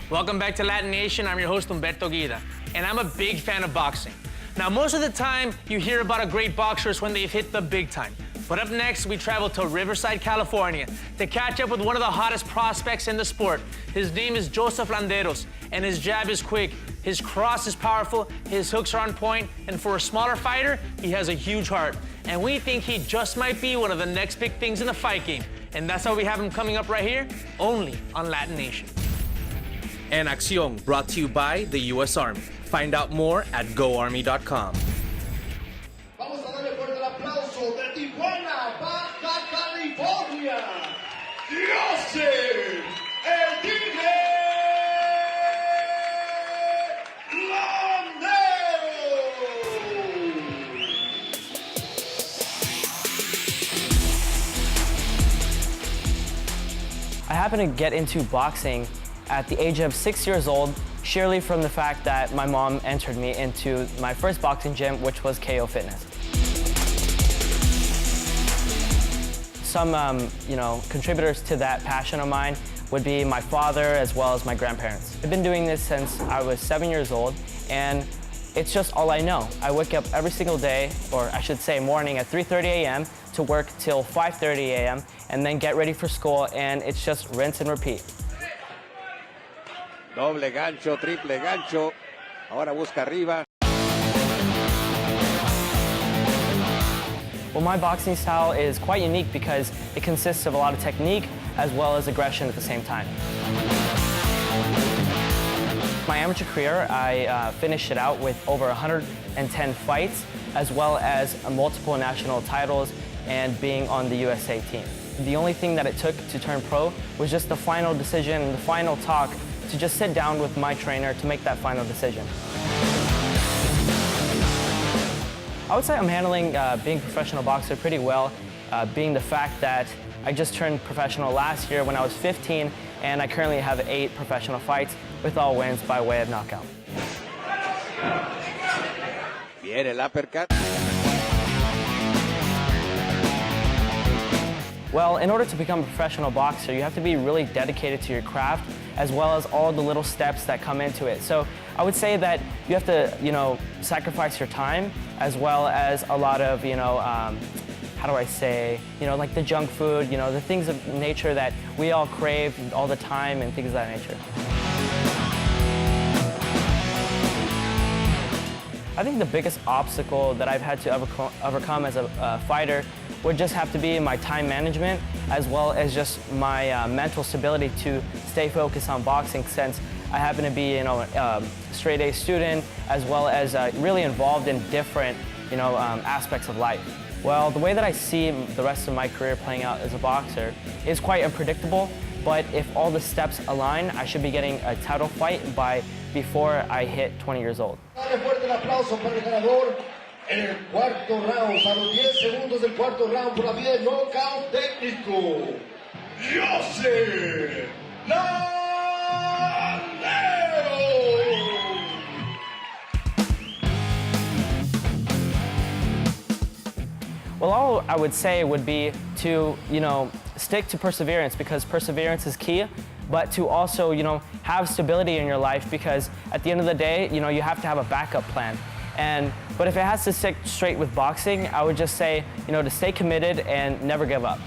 Welcome back to LatiNation. I'm your host, Humberto Guida, and I'm a big fan of boxing. Now, most of the time, you hear about a great boxer when they've hit the big time. But up next, we travel to Riverside, California to catch up with one of the hottest prospects in the sport. His name is Jospeh Landeros, and his jab is quick, his cross is powerful, his hooks are on point, and for a smaller fighter, he has a huge heart. And we think he just might be one of the next big things in the fight game. And that's why we have him coming up right here, only on LatiNation. En Acción, brought to you by the U.S. Army. Find out more at goarmy.com. Vamos a darle fuerte el aplauso de Tijuana, Baja California, Jospeh I happened to get into boxing at the age of 6 years old, sheerly from the fact that my mom entered me into my first boxing gym, which was KO Fitness. Some contributors to that passion of mine would be my father as well as my grandparents. I've been doing this since I was 7 years old, and it's just all I know. I wake up every single day, or I should say morning, at 3:30 a.m. to work till 5:30 a.m. and then get ready for school, and it's just rinse and repeat. Doble gancho, triple gancho. Ahora busca arriba. Well, my boxing style is quite unique because it consists of a lot of technique as well as aggression at the same time. My amateur career, I finished it out with over 110 fights, as well as multiple national titles and being on the USA team. The only thing that it took to turn pro was just the final decision and the final talk to just sit down with my trainer to make that final decision. I would say I'm handling being a professional boxer pretty well, being the fact that I just turned professional last year when I was 15, and I currently have 8 professional fights with all wins by way of knockout. Viene el uppercut. Well, in order to become a professional boxer, you have to be really dedicated to your craft, as well as all the little steps that come into it. So I would say that you have to, sacrifice your time, as well as a lot of, how do I say, like the junk food, the things of nature that we all crave all the time and things of that nature. I think the biggest obstacle that I've had to overcome as a fighter would just have to be my time management, as well as just my mental stability to stay focused on boxing, since I happen to be a straight A student, as well as really involved in different aspects of life. Well, the way that I see the rest of my career playing out as a boxer is quite unpredictable, but if all the steps align, I should be getting a title fight before I hit 20 years old. Dale fuerte el aplauso para el ganador en el cuarto round, a los 10 segundos del cuarto round, por la vía de knockout técnico, Jospeh Landeros. Well, all I would say would be to, stick to perseverance, because perseverance is key, but to also, have stability in your life, because at the end of the day, you have to have a backup plan. But if it has to stick straight with boxing, I would just say, to stay committed and never give up.